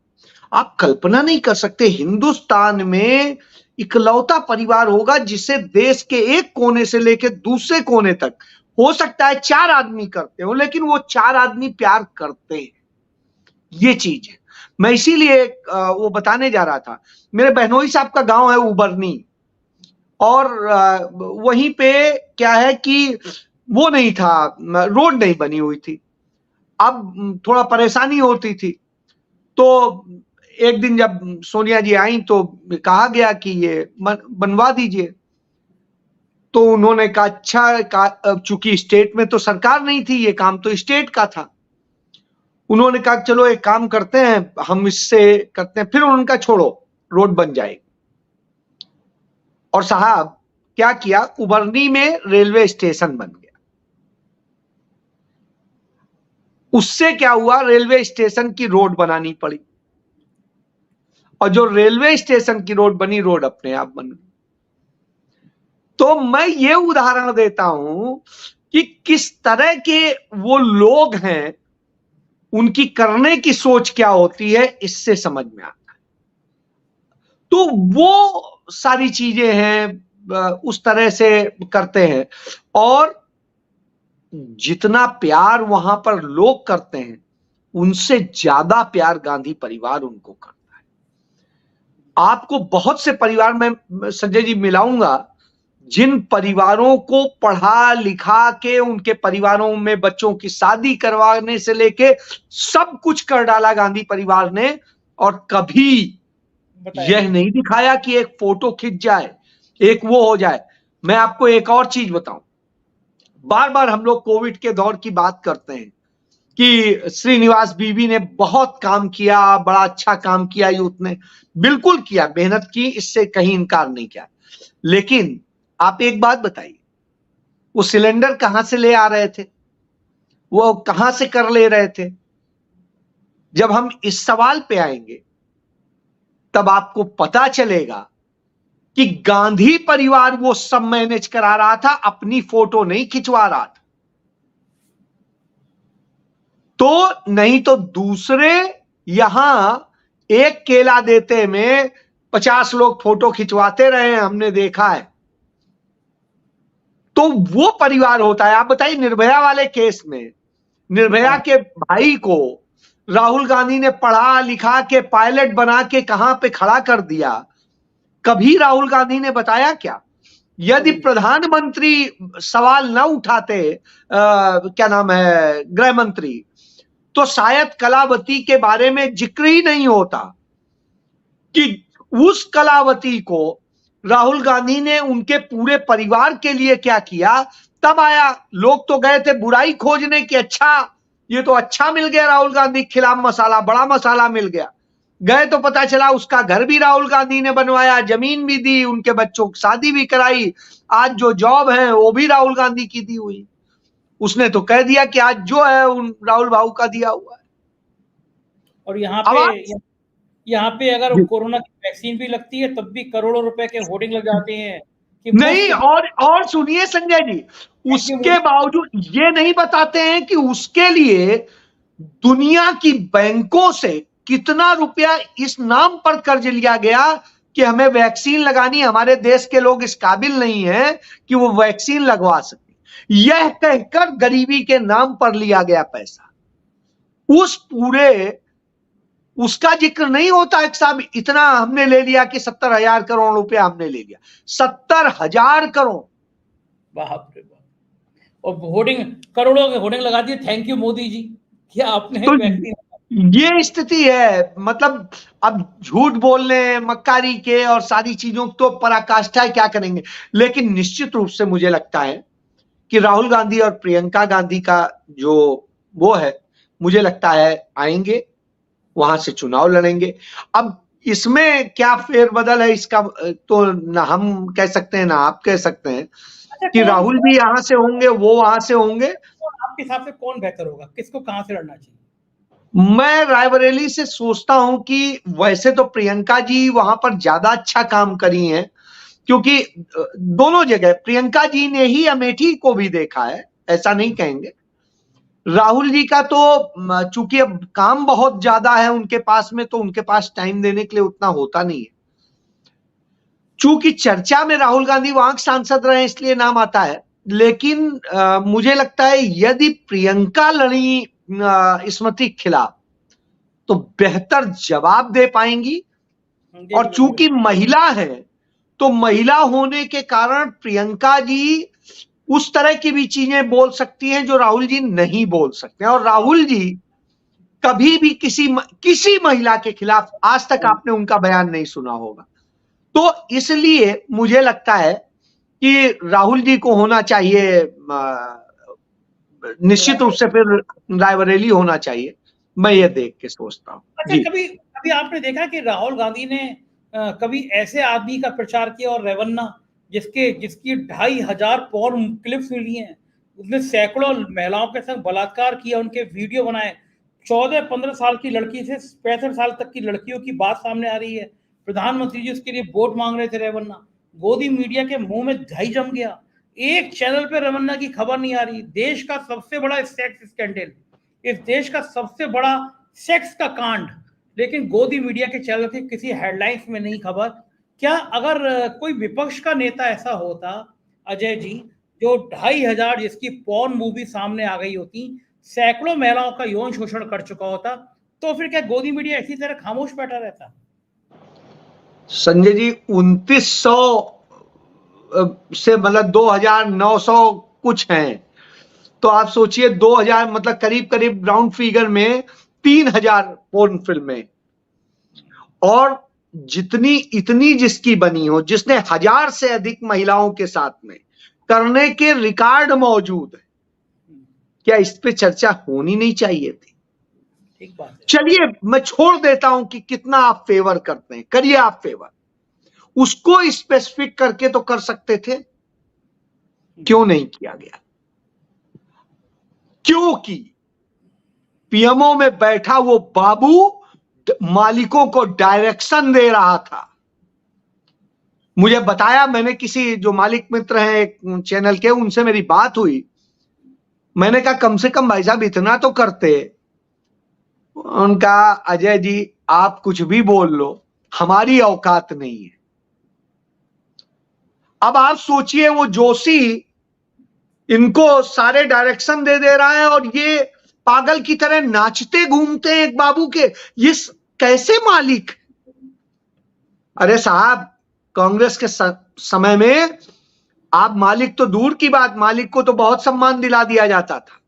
आप कल्पना नहीं कर सकते। हिंदुस्तान में इकलौता परिवार होगा जिसे देश के एक कोने से लेकर दूसरे कोने तक, हो सकता है 4 आदमी करते हो, लेकिन वो 4 आदमी प्यार करते हैं। ये चीज है। मैं इसीलिए वो बताने जा रहा था, मेरे बहनोई साहब का गांव है उबरनी, और वहीं पे क्या है कि वो नहीं था, रोड नहीं बनी हुई थी। अब थोड़ा परेशानी होती थी, तो एक दिन जब सोनिया जी आई तो कहा गया कि ये बनवा दीजिए। तो उन्होंने कहा अच्छा, चूंकि स्टेट में तो सरकार नहीं थी, ये काम तो स्टेट का था। उन्होंने कहा चलो एक काम करते हैं, हम इससे करते हैं। फिर उन्होंने कहा छोड़ो, रोड बन जाएगी। और साहब क्या किया, उबरनी में रेलवे स्टेशन बन गया। उससे क्या हुआ, रेलवे स्टेशन की रोड बनानी पड़ी, और जो रेलवे स्टेशन की रोड बनी, रोड अपने आप बन गई। तो मैं ये उदाहरण देता हूं कि किस तरह के वो लोग हैं, उनकी करने की सोच क्या होती है, इससे समझ में आता है। तो वो सारी चीजें हैं, उस तरह से करते हैं। और जितना प्यार वहां पर लोग करते हैं, उनसे ज्यादा प्यार गांधी परिवार उनको करता है। आपको बहुत से परिवार में संजय जी मिलाऊंगा, जिन परिवारों को पढ़ा लिखा के उनके परिवारों में बच्चों की शादी करवाने से लेके सब कुछ कर डाला गांधी परिवार ने, और कभी यह नहीं दिखाया कि एक फोटो खिंच जाए, एक वो हो जाए। मैं आपको एक और चीज बताऊं, बार बार हम लोग कोविड के दौर की बात करते हैं कि श्रीनिवास बीवी ने बहुत काम किया, बड़ा अच्छा काम किया, यूथ ने बिल्कुल किया, मेहनत की, इससे कहीं इनकार नहीं किया। लेकिन आप एक बात बताइए, वो सिलेंडर कहां से ले आ रहे थे, वो कहां से कर ले रहे थे? जब हम इस सवाल पे आएंगे तब आपको पता चलेगा कि गांधी परिवार वो सब मैनेज करा रहा था, अपनी फोटो नहीं खिंचवा रहा था। तो नहीं तो दूसरे यहां एक केला देते में 50 लोग फोटो खिंचवाते रहे, हमने देखा है। तो वो परिवार होता है। आप बताइए, निर्भया वाले केस में निर्भया के भाई को राहुल गांधी ने पढ़ा लिखा के पायलट बना के कहां पे खड़ा कर दिया, कभी राहुल गांधी ने बताया क्या? यदि प्रधानमंत्री सवाल न उठाते, क्या नाम है, गृह मंत्री, तो शायद कलावती के बारे में जिक्र ही नहीं होता कि उस कलावती को राहुल गांधी ने उनके पूरे परिवार के लिए क्या किया। तब आया, लोग तो गए थे बुराई खोजने की, अच्छा ये तो अच्छा मिल गया राहुल गांधी के खिलाफ मसाला, बड़ा मसाला मिल गया। गए तो पता चला उसका घर भी राहुल गांधी ने बनवाया, जमीन भी दी, उनके बच्चों की शादी भी कराई, आज जो जॉब है वो भी राहुल गांधी की दी हुई। उसने तो कह दिया कि आज जो है उन राहुल बाबू का दिया हुआ है। और यहाँ पे अगर कोरोना की वैक्सीन भी लगती है तब भी करोड़ों रुपए के होर्डिंग लग जाते हैं कि नहीं। और सुनिए संजय जी, उसके बावजूद ये नहीं बताते हैं कि उसके लिए दुनिया की बैंकों से कितना रुपया इस नाम पर कर्ज लिया गया कि हमें वैक्सीन लगानी, हमारे देश के लोग इस काबिल नहीं है कि वो वैक्सीन लगवा सके, यह कहकर गरीबी के नाम पर लिया गया पैसा। उस पूरे उसका जिक्र नहीं होता है साहब, इतना हमने ले लिया कि 70,000 करोड़ रुपया हमने ले लिया। 70,000 करोड़, बाप रे बाप। और होर्डिंग, करोड़ों के होर्डिंग लगा दिए, थैंक यू मोदी जी, क्या आपने तो वैक्सीन। ये स्थिति है। मतलब अब झूठ बोलने, मक्कारी के और सारी चीजों तो पराकाष्ठा है, क्या करेंगे। लेकिन निश्चित रूप से मुझे लगता है कि राहुल गांधी और प्रियंका गांधी का जो वो है, मुझे लगता है आएंगे, वहां से चुनाव लड़ेंगे। अब इसमें क्या फेरबदल है इसका तो ना हम कह सकते हैं ना आप कह सकते हैं कि राहुल भी यहां से होंगे, वो वहां से होंगे। आपके हिसाब से कौन बेहतर होगा, किसको कहां से लड़ना चाहिए? मैं रायबरेली से सोचता हूं कि वैसे तो प्रियंका जी वहां पर ज्यादा अच्छा काम करी हैं, क्योंकि दोनों जगह प्रियंका जी ने ही अमेठी को भी देखा है, ऐसा नहीं कहेंगे। राहुल जी का तो चूंकि अब काम बहुत ज्यादा है उनके पास में, तो उनके पास टाइम देने के लिए उतना होता नहीं है। चूंकि चर्चा में राहुल गांधी वहां के सांसद रहे इसलिए नाम आता है, लेकिन मुझे लगता है यदि प्रियंका लड़ी स्मृति के खिलाफ तो बेहतर जवाब दे पाएंगी। और चूंकि महिला है तो महिला होने के कारण प्रियंका जी उस तरह की भी चीजें बोल सकती हैं जो राहुल जी नहीं बोल सकते हैं। और राहुल जी कभी भी किसी महिला के खिलाफ आज तक आपने उनका बयान नहीं सुना होगा। तो इसलिए मुझे लगता है कि राहुल जी को होना चाहिए, निश्चित रूप से फिर रायबरेली होना चाहिए। मैं ये देख के सोचता हूँ। अच्छा, कभी कभी आपने देखा कि राहुल गांधी ने कभी ऐसे आदमी का प्रचार किया और रेवन्ना जिसकी 2,500 पॉर्न क्लिप्स मिली हैं, उसने सैकड़ों महिलाओं के संग बलात्कार किया, उनके वीडियो बनाए, 14-15 साल की लड़की से 65 साल तक की लड़कियों की बात सामने आ रही है। प्रधानमंत्री जी उसके लिए वोट मांग रहे थे रेवन्ना, गोदी मीडिया के मुंह में दही जम गया, एक चैनल पे रेवन्ना की खबर नहीं आ रही। देश का सबसे बड़ा सेक्स स्कैंडल, इस देश का सबसे बड़ा सेक्स का कांड, लेकिन गोदी मीडिया के चैनल के किसी हेडलाइंस में नहीं खबर। क्या अगर कोई विपक्ष का नेता ऐसा होता अजय जी, जो 2,500 जिसकी पॉर्न मूवी सामने आ गई होती, सैकड़ों महिलाओं का यौन शोषण कर चुका होता, तो फिर क्या गोदी मीडिया इसी तरह खामोश बैठा रहता? संजय जी, 2,900 से मतलब 2,900 कुछ हैं, तो आप सोचिए 2,000 मतलब करीब करीब राउंड फिगर में 3,000 पोर्न फिल्में, और जितनी इतनी जिसकी बनी हो, जिसने 1,000 से अधिक महिलाओं के साथ में करने के रिकॉर्ड मौजूद है, क्या इस पे चर्चा होनी नहीं चाहिए थी? ठीक बात है। चलिए मैं छोड़ देता हूं कि कितना आप फेवर करते हैं, करिए आप फेवर, उसको स्पेसिफिक करके तो कर सकते थे, क्यों नहीं किया गया? क्योंकि पीएमओ में बैठा वो बाबू मालिकों को डायरेक्शन दे रहा था। मुझे बताया, मैंने किसी जो मालिक मित्र हैं एक चैनल के, उनसे मेरी बात हुई, मैंने कहा कम से कम भाई साहब इतना तो करते। उनका, अजय जी आप कुछ भी बोल लो, हमारी औकात नहीं है। अब आप सोचिए वो जोशी इनको सारे डायरेक्शन दे रहा है और ये पागल की तरह नाचते घूमते हैं एक बाबू के। ये कैसे मालिक? अरे साहब, कांग्रेस के समय में आप मालिक तो दूर की बात, मालिक को तो बहुत सम्मान दिला दिया जाता था।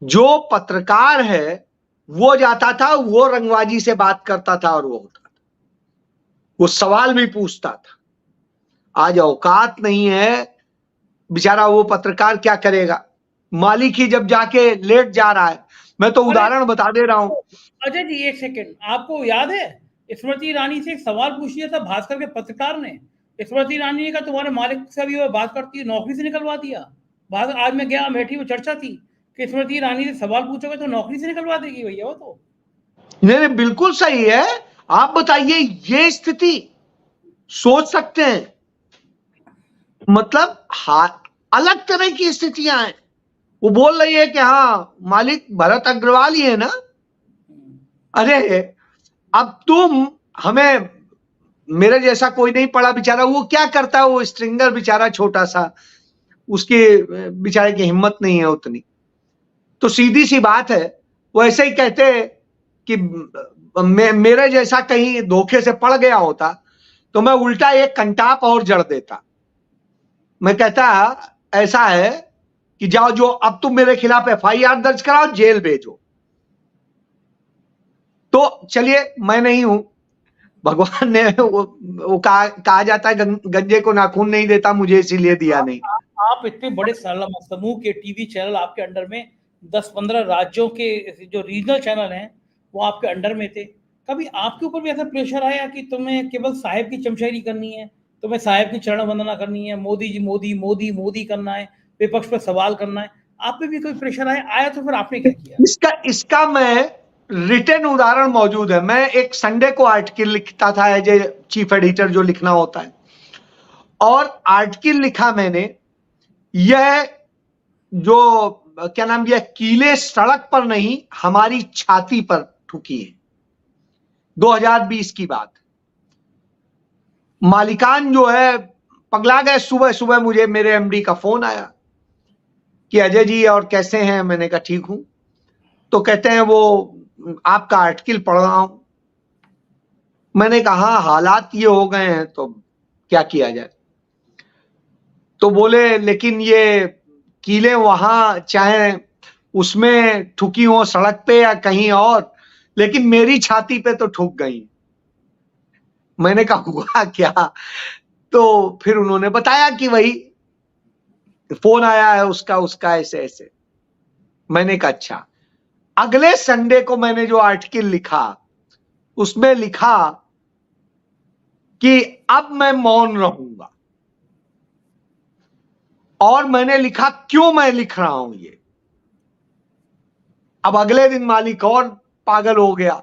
जो पत्रकार है वो जाता था, वो रंगबाजी से बात करता था और वो होता था, वो सवाल भी पूछता था। आज औकात नहीं है, बेचारा वो पत्रकार क्या करेगा? मालिक ही जब जाके लेट जा रहा है। मैं तो उदाहरण बता दे रहा हूं। अजय जी एक सेकंड, आपको याद है स्मृति ईरानी से एक सवाल पूछ लिया था भास्कर के पत्रकार ने? स्मृति ईरानी ने कहा तुम्हारे मालिक से भी बात करती है, नौकरी से निकलवा दिया। आज मैं गया अमेठी में, चर्चा थी कि स्मृति ईरानी से सवाल पूछोगे तो नौकरी से निकलवा देगी भैया वो तो। नहीं, बिल्कुल सही है। आप बताइए, ये स्थिति सोच सकते हैं? मतलब अलग तरह की स्थितियां हैं। वो बोल रही है कि हाँ मालिक भरत अग्रवाल ही है ना, अरे अब तुम हमें, मेरे जैसा कोई नहीं पढ़ा बेचारा, वो क्या करता है, वो स्ट्रिंगर बेचारा छोटा सा, उसके बेचारे की हिम्मत नहीं है उतनी। तो सीधी सी बात है, वो ऐसे ही कहते कि मेरे जैसा कहीं धोखे से पड़ गया होता तो मैं उल्टा एक कंटाप और जड़ देता। मैं कहता ऐसा है कि जाओ, जो अब तुम मेरे खिलाफ एफआईआर दर्ज कराओ, जेल भेजो। तो चलिए, मैं नहीं हूं, भगवान ने वो कहा जाता है गंजे को नाखून नहीं देता, मुझे इसीलिए दिया नहीं। आप इतने बड़े समूह के टीवी चैनल आपके अंडर में, 10-15 राज्यों के जो रीजनल चैनल हैं वो आपके अंडर में थे। कभी आपके ऊपर भी ऐसा प्रेशर आया कि तुम्हें केवल साहेब की चमचागिरी करनी है, तुम्हें साहेब की चरण वंदना करनी है, मोदी जी मोदी मोदी मोदी करना है, विपक्ष पर सवाल करना है? आप पे भी कोई प्रेशर आया तो फिर आपने क्या किया? इसका मैं रिटन उदाहरण मौजूद है। मैं एक संडे को आर्टिकल लिखता था एज ए चीफ एडिटर, जो लिखना होता है, और आर्टिकल लिखा मैंने, यह जो क्या नाम, यह कीले सड़क पर नहीं हमारी छाती पर ठुकी है। 2020 की बात। मालिकान जो है पगला गए। सुबह सुबह मुझे मेरे एमडी का फोन आया कि अजय जी और कैसे हैं। मैंने कहा ठीक हूं। तो कहते हैं वो आपका आर्टिकल पढ़ रहा हूं। मैंने कहा हालात ये हो गए हैं तो क्या किया जाए। तो बोले लेकिन ये कीलें वहां चाहे उसमें ठुकी हो सड़क पे या कहीं और, लेकिन मेरी छाती पे तो ठुक गई। मैंने कहा हुआ क्या? तो फिर उन्होंने बताया कि वही फोन आया है उसका ऐसे ऐसे। मैंने कहा अच्छा। अगले संडे को मैंने जो आर्टिकल लिखा, उसमें लिखा कि अब मैं मौन रहूंगा। और मैंने लिखा क्यों मैं लिख रहा हूं ये। अब अगले दिन मालिक और पागल हो गया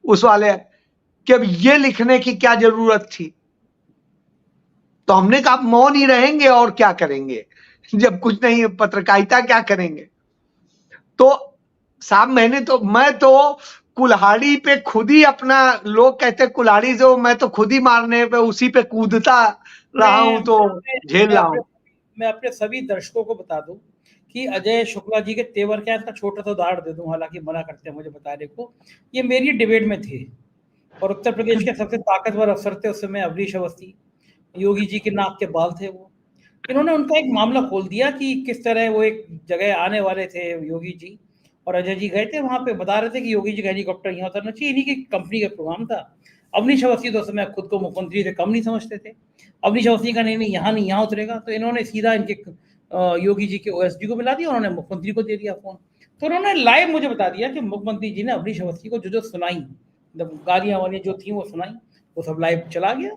उस वाले कि अब ये लिखने की क्या जरूरत थी। तो हमने कहा मौन ही रहेंगे और क्या करेंगे, जब कुछ नहीं, पत्रकारिता क्या करेंगे। तो साहब मैं तो कुल्हाड़ी पे खुद ही अपना, लोग कहते कुल्हाड़ी जो, मैं तो खुद ही मारने पे उसी पे कूदता रहा हूं, तो झेल रहा हूं। मैं अपने सभी दर्शकों को बता दूं कि अजय शुक्ला जी के तेवर क्या, इसका छोटा सा उदाहरण दे दूं, हालांकि मना करते हैं मुझे बताने को। ये मेरी डिबेट में थे और उत्तर प्रदेश के सबसे ताकतवर अफसर थे उस समय अवनीश अवस्थी, योगी जी के नाक के बाल थे वो। इन्होंने उनका एक मामला खोल दिया कि किस तरह वो एक जगह आने वाले थे योगी जी, और अजय जी गए थे वहां पे, बता रहे थे कि योगी जी का हेलीकॉप्टर यहाँ उतरना चाहिए, इन्हीं की कंपनी का प्रोग्राम था। अवनीश अवस्थी तो उस समय खुद को मुख्यमंत्री से कम नहीं समझते थे। अवनीश अवस्थी का नहीं यहाँ नहीं, यहाँ उतरेगा। तो इन्होंने सीधा इनके योगी जी के ओएसडी को मिला दिया, उन्होंने मुख्यमंत्री को दे दिया फोन। तो उन्होंने लाइव मुझे बता दिया कि मुख्यमंत्री जी ने अवनीश अवस्थी को जो जो सुनाई, गालियां वालियां जो थी वो सुनाई, वो सब लाइव चला गया।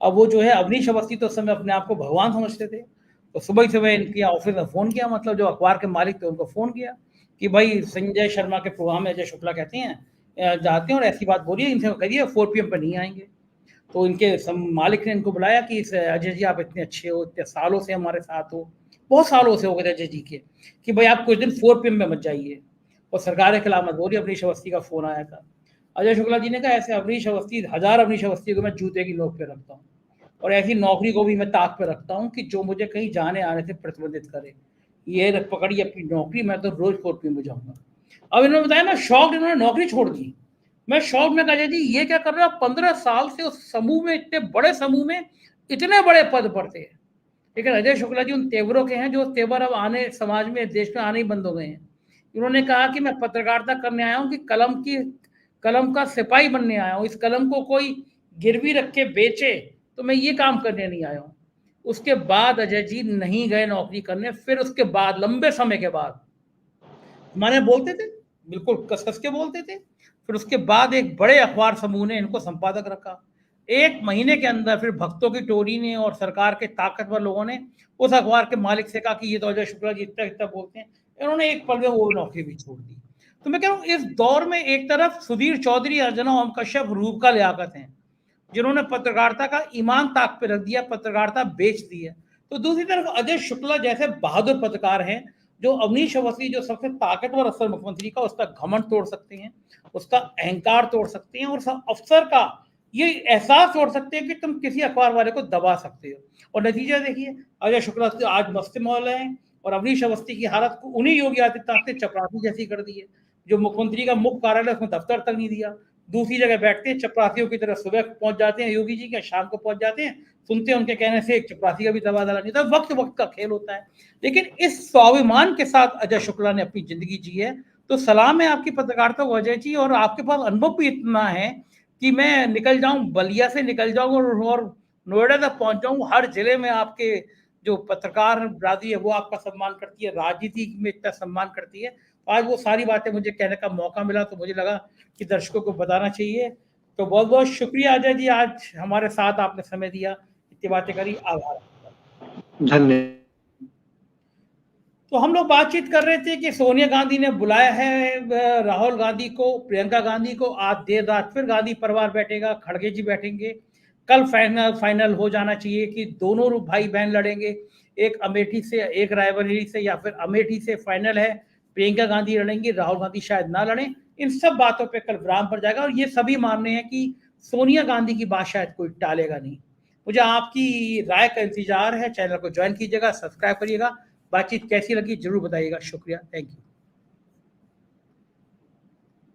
अब वो जो है अवनीश अवस्थी तो उस समय अपने आप को भगवान समझते थे। तो सुबह ही सुबह इनके ऑफिस में फोन किया, मतलब जो अखबार के मालिक थे उनको फोन किया कि भाई संजय शर्मा के प्रोग्राम में अजय शुक्ला कहते हैं जाते हैं और ऐसी बात बोलिए, इनसे कहिए 4 PM पर नहीं आएंगे। तो इनके मालिक ने इनको बुलाया कि अजय जी आप इतने अच्छे हो, इतने सालों से हमारे साथ हो, बहुत सालों से हो गए अजय जी के, कि भाई आप कुछ दिन 4 PM में मत जाइए और सरकार के खिलाफ मत बोलिए। अवनीश अवस्थी का फोन आया था। अजय शुक्ला जी ने कहा ऐसे अवनीश अवस्थी, 1000 अवनीश अवस्थी को मैं जूते की नोक पे रखता हूँ, और ऐसी नौकरी को भी मैं ताक पे रखता हूँ कि जो मुझे कहीं जाने आने से प्रतिबंधित करे। ये पकड़ी अपनी नौकरी, मैं तो रोज 4 PM में जाऊंगा। अब इन्होंने बताया मैं शौक, इन्होंने नौकरी छोड़ दी। मैं शौक में कहा जी ये क्या कर रहे हो आप, 15 साल से उस समूह में, इतने बड़े समूह में इतने बड़े पद पर थे। लेकिन अजय शुक्ला जी उन तेवरों के हैं जो तेवर अब आने समाज में, देश में आने ही बंद हो गए हैं। इन्होंने कहा कि मैं पत्रकारिता करने आया हूं कि कलम का सिपाही बनने आया हूं, इस कलम को कोई गिरवी रख के बेचे तो मैं ये काम करने नहीं आया हूं। उसके बाद अजय जी नहीं गए नौकरी करने। फिर उसके बाद लंबे समय के बाद हमारे बोलते थे, बिल्कुल कस कस के बोलते थे। फिर उसके बाद एक बड़े अखबार समूह ने इनको संपादक रखा। 1 महीने के अंदर फिर भक्तों की टोली ने और सरकार के ताकतवर लोगों ने उस अखबार के मालिक से कहा कि ये तो अजय शुक्ला जी इतना इतना बोलते हैं। इन्होंने एक पल में वो नौकरी भी छोड़ दी। तो मैं कह रहा हूँ इस दौर में एक तरफ सुधीर चौधरी, अर्चना ओम कश्यप, रूपका लियाकत हैं जिन्होंने पत्रकारिता का ईमान ताक पे रख दिया, पत्रकारिता बेच दी है। तो दूसरी तरफ अजय शुक्ला जैसे बहादुर पत्रकार हैं, जो अवनीश अवस्थी जो सबसे ताकतवर अफसर मुख्यमंत्री का, उसका घमंड तोड़ सकते हैं, उसका अहंकार तोड़ सकते हैं, और अफसर का ये एहसास तोड़ सकते हैं कि तुम किसी अखबार वाले को दबा सकते हो। और नतीजा देखिए, अजय शुक्ला आज मस्त मौल है, और अवनीश अवस्थी की हालत को उन्हीं योगी आदित्यनाथ ने चपरासी जैसी कर दी है। जो मुख्यमंत्री का मुख्य कार्यालय, उसमें दफ्तर तक नहीं दिया, दूसरी जगह बैठते हैं चपरासियों की तरह, सुबह पहुंच जाते हैं योगी जी के, शाम को पहुंच जाते हैं, सुनते हैं उनके कहने से एक चपरासी का भी तबादला नहीं था। वक्त वक्त का खेल होता है। लेकिन इस स्वाभिमान के साथ अजय शुक्ला ने अपनी जिंदगी जी है, तो सलाम है आपकी पत्रकारिता को अजय जी। और आपके पास अनुभव भी इतना है कि मैं निकल जाऊं, बलिया से निकल जाऊं और नोएडा तक पहुंच जाऊं, हर जिले में आपके जो पत्रकार बिरादरी है वो आपका सम्मान करती है, राजनीति में इतना सम्मान करती है। आज वो सारी बातें मुझे कहने का मौका मिला, तो मुझे लगा कि दर्शकों को बताना चाहिए। तो बहुत बहुत शुक्रिया अजय जी, आज हमारे साथ आपने समय दिया, इतनी बातें करी, आभार। धन्यवाद। तो हम लोग बातचीत कर रहे थे कि सोनिया गांधी ने बुलाया है राहुल गांधी को, प्रियंका गांधी को। आज देर रात फिर गांधी परिवार बैठेगा, खड़गे जी बैठेंगे। कल फाइनल हो जाना चाहिए कि दोनों भाई बहन लड़ेंगे, एक अमेठी से, एक रायबरेली से, या फिर अमेठी से फाइनल है प्रियंका गांधी लड़ेंगी, राहुल गांधी शायद ना लड़े। इन सब बातों पे कल विराम पर जाएगा, और ये सभी मान रहे हैं कि सोनिया गांधी की बात शायद कोई टालेगा नहीं। मुझे आपकी राय का इंतजार है। चैनल को ज्वाइन कीजिएगा, सब्सक्राइब करिएगा। बातचीत कैसी लगी जरूर बताइएगा। शुक्रिया, थैंक यू।